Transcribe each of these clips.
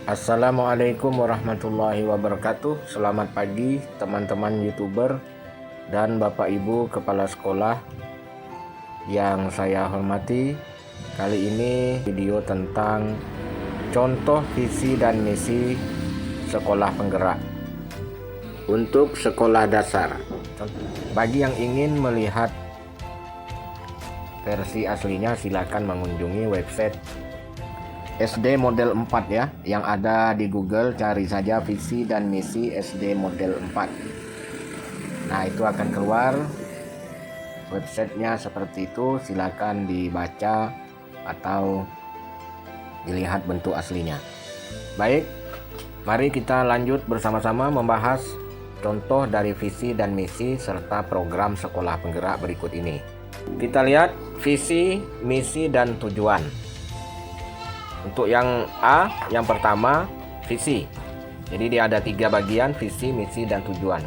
Assalamualaikum warahmatullahi wabarakatuh. Selamat pagi teman-teman YouTuber dan Bapak Ibu Kepala Sekolah yang saya hormati. Kali ini video tentang contoh visi dan misi sekolah penggerak untuk sekolah dasar. Bagi yang ingin melihat versi aslinya, silakan mengunjungi website SD Model 4 ya, yang ada di Google. Cari saja visi dan misi SD Model 4. Nah, itu akan keluar websitenya seperti itu. Silakan dibaca atau dilihat bentuk aslinya. Baik, mari kita lanjut bersama-sama membahas contoh dari visi dan misi serta program sekolah penggerak berikut ini. Kita lihat visi, misi, dan tujuan. Untuk yang A, yang pertama, visi. Jadi dia ada 3 bagian, visi, misi, dan tujuan.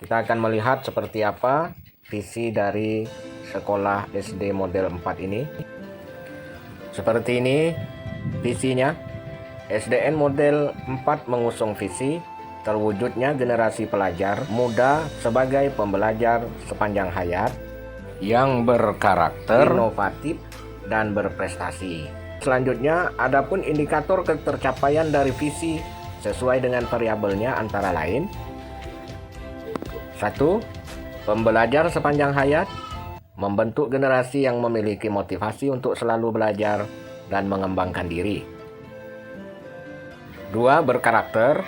Kita akan melihat seperti apa visi dari sekolah SD Model 4 ini. Seperti ini visinya. SDN Model 4 mengusung visi terwujudnya generasi pelajar muda sebagai pembelajar sepanjang hayat yang berkarakter, inovatif, dan berprestasi. Selanjutnya, adapun indikator ketercapaian dari visi sesuai dengan variabelnya antara lain: 1. Pembelajar sepanjang hayat, membentuk generasi yang memiliki motivasi untuk selalu belajar dan mengembangkan diri. 2. Berkarakter,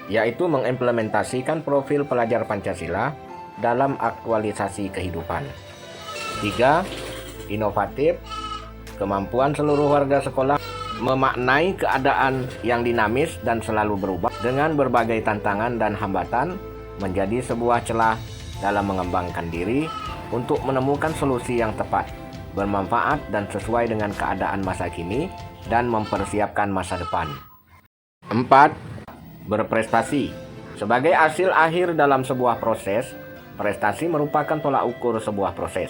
yaitu mengimplementasikan profil pelajar Pancasila dalam aktualisasi kehidupan. 3. Inovatif, kemampuan seluruh warga sekolah memaknai keadaan yang dinamis dan selalu berubah dengan berbagai tantangan dan hambatan menjadi sebuah celah dalam mengembangkan diri untuk menemukan solusi yang tepat, bermanfaat dan sesuai dengan keadaan masa kini dan mempersiapkan masa depan. 4. Berprestasi. Sebagai hasil akhir dalam sebuah proses, prestasi merupakan tolak ukur sebuah proses.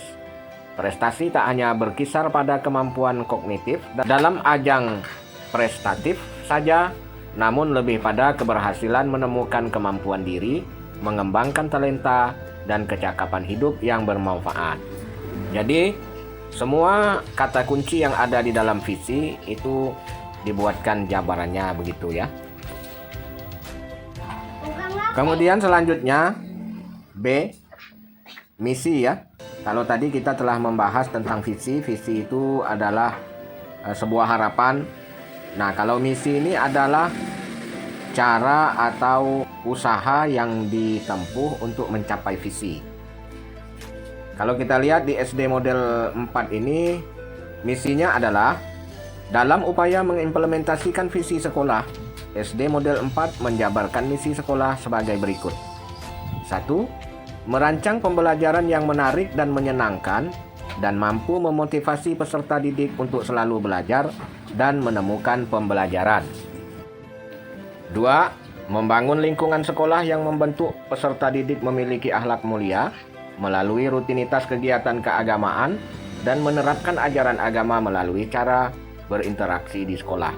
Prestasi tak hanya berkisar pada kemampuan kognitif dalam ajang prestatif saja, namun lebih pada keberhasilan menemukan kemampuan diri, mengembangkan talenta, dan kecakapan hidup yang bermanfaat. Jadi, semua kata kunci yang ada di dalam visi itu dibuatkan jabarannya begitu ya. Kemudian selanjutnya B, misi ya. Kalau tadi kita telah membahas tentang visi itu adalah sebuah harapan. Nah, kalau misi ini adalah cara atau usaha yang ditempuh untuk mencapai visi. Kalau kita lihat di SD Model 4 ini, misinya adalah dalam upaya mengimplementasikan visi sekolah, SD Model 4 menjabarkan misi sekolah sebagai berikut. 1. Merancang pembelajaran yang menarik dan menyenangkan dan mampu memotivasi peserta didik untuk selalu belajar dan menemukan pembelajaran. 2. Membangun lingkungan sekolah yang membentuk peserta didik memiliki akhlak mulia melalui rutinitas kegiatan keagamaan dan menerapkan ajaran agama melalui cara berinteraksi di sekolah.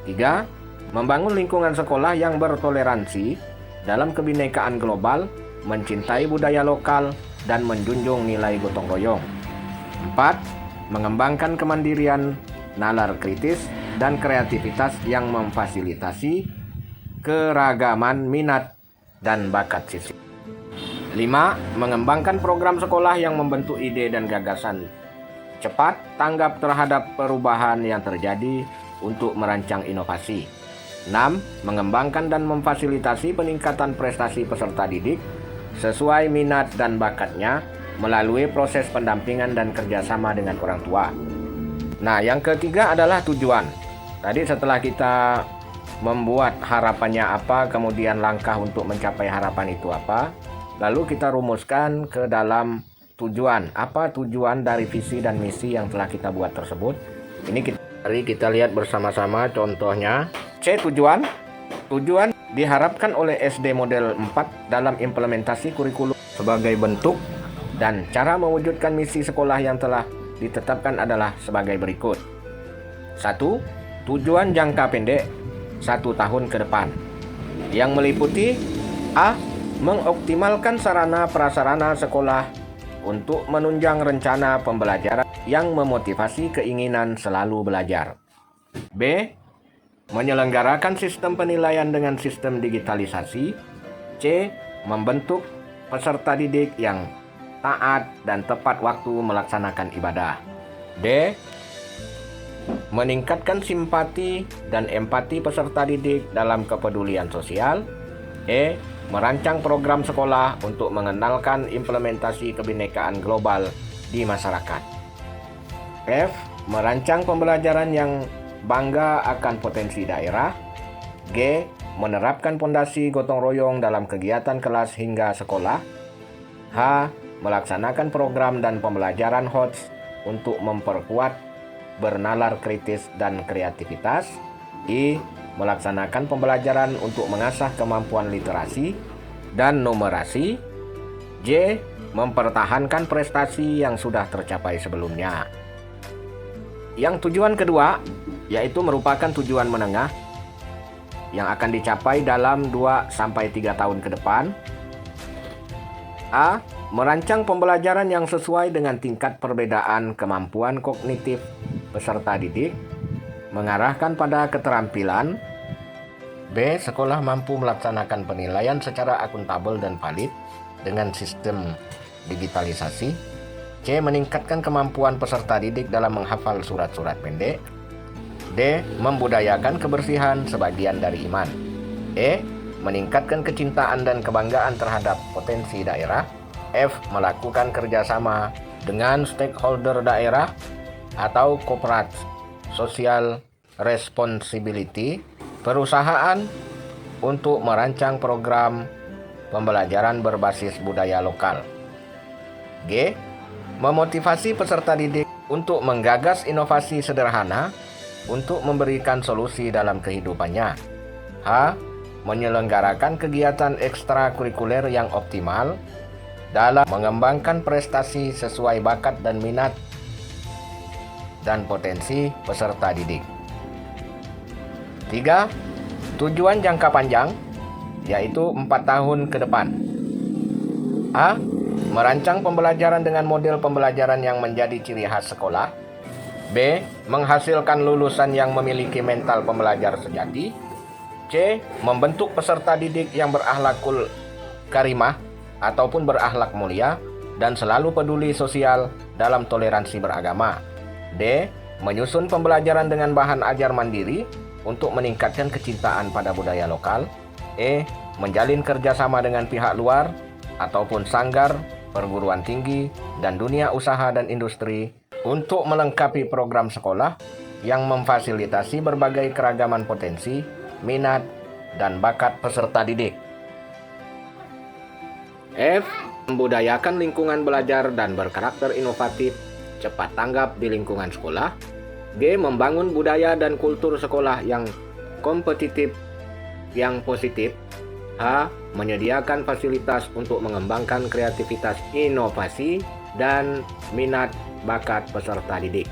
3. Membangun lingkungan sekolah yang bertoleransi dalam kebinekaan global, mencintai budaya lokal, dan menjunjung nilai gotong royong. 4. Mengembangkan kemandirian, nalar kritis, dan kreativitas yang memfasilitasi keragaman minat dan bakat siswa. 5. Mengembangkan program sekolah yang membentuk ide dan gagasan cepat tanggap terhadap perubahan yang terjadi untuk merancang inovasi. 6. Mengembangkan dan memfasilitasi peningkatan prestasi peserta didik sesuai minat dan bakatnya melalui proses pendampingan dan kerjasama dengan orang tua. Nah, yang ketiga adalah tujuan. Tadi setelah kita membuat harapannya apa, kemudian langkah untuk mencapai harapan itu apa, lalu kita rumuskan ke dalam tujuan. Apa tujuan dari visi dan misi yang telah kita buat tersebut? Mari kita lihat bersama-sama contohnya. C. Tujuan. Tujuan diharapkan oleh SD Model 4 dalam implementasi kurikulum sebagai bentuk dan cara mewujudkan misi sekolah yang telah ditetapkan adalah sebagai berikut. 1. Tujuan jangka pendek. 1 tahun ke depan, yang meliputi A. Mengoptimalkan sarana prasarana sekolah untuk menunjang rencana pembelajaran yang memotivasi keinginan selalu belajar. B. Menyelenggarakan sistem penilaian dengan sistem digitalisasi. C. Membentuk peserta didik yang taat dan tepat waktu melaksanakan ibadah. D. Meningkatkan simpati dan empati peserta didik dalam kepedulian sosial. E. Merancang program sekolah untuk mengenalkan implementasi kebinekaan global di masyarakat. F. Merancang pembelajaran yang bangga akan potensi daerah. G. Menerapkan pondasi gotong royong dalam kegiatan kelas hingga sekolah. H. Melaksanakan program dan pembelajaran HOTS untuk memperkuat bernalar kritis dan kreativitas. I. Melaksanakan pembelajaran untuk mengasah kemampuan literasi dan numerasi. J. Mempertahankan prestasi yang sudah tercapai sebelumnya. Yang tujuan kedua, yaitu merupakan tujuan menengah yang akan dicapai dalam 2-3 tahun ke depan. A. Merancang pembelajaran yang sesuai dengan tingkat perbedaan kemampuan kognitif peserta didik, mengarahkan pada keterampilan. B. Sekolah mampu melaksanakan penilaian secara akuntabel dan valid dengan sistem digitalisasi. C. Meningkatkan kemampuan peserta didik dalam menghafal surat-surat pendek. D. Membudayakan kebersihan sebagian dari iman. E. Meningkatkan kecintaan dan kebanggaan terhadap potensi daerah. F. Melakukan kerjasama dengan stakeholder daerah atau corporate social responsibility perusahaan untuk merancang program pembelajaran berbasis budaya lokal. G. Memotivasi peserta didik untuk menggagas inovasi sederhana untuk memberikan solusi dalam kehidupannya. H. Menyelenggarakan kegiatan ekstrakurikuler yang optimal dalam mengembangkan prestasi sesuai bakat dan minat dan potensi peserta didik. 3. Tujuan jangka panjang, yaitu 4 tahun ke depan. A. Merancang pembelajaran dengan model pembelajaran yang menjadi ciri khas sekolah. B. Menghasilkan lulusan yang memiliki mental pembelajar sejati. C. Membentuk peserta didik yang berakhlakul karimah ataupun berakhlak mulia dan selalu peduli sosial dalam toleransi beragama. D. Menyusun pembelajaran dengan bahan ajar mandiri untuk meningkatkan kecintaan pada budaya lokal. E. Menjalin kerjasama dengan pihak luar ataupun sanggar, perguruan tinggi, dan dunia usaha dan industri untuk melengkapi program sekolah yang memfasilitasi berbagai keragaman potensi, minat, dan bakat peserta didik. F. Membudayakan lingkungan belajar dan berkarakter inovatif, cepat tanggap di lingkungan sekolah. G. Membangun budaya dan kultur sekolah yang kompetitif, yang positif. H. Menyediakan fasilitas untuk mengembangkan kreativitas, inovasi, dan minat bakat peserta didik.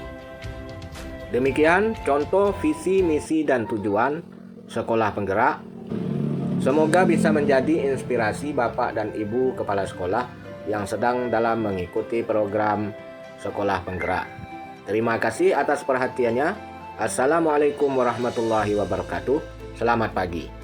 Demikian contoh visi, misi, dan tujuan Sekolah Penggerak. Semoga bisa menjadi inspirasi Bapak dan Ibu Kepala Sekolah yang sedang dalam mengikuti program Sekolah Penggerak. Terima kasih atas perhatiannya. Assalamualaikum warahmatullahi wabarakatuh. Selamat pagi.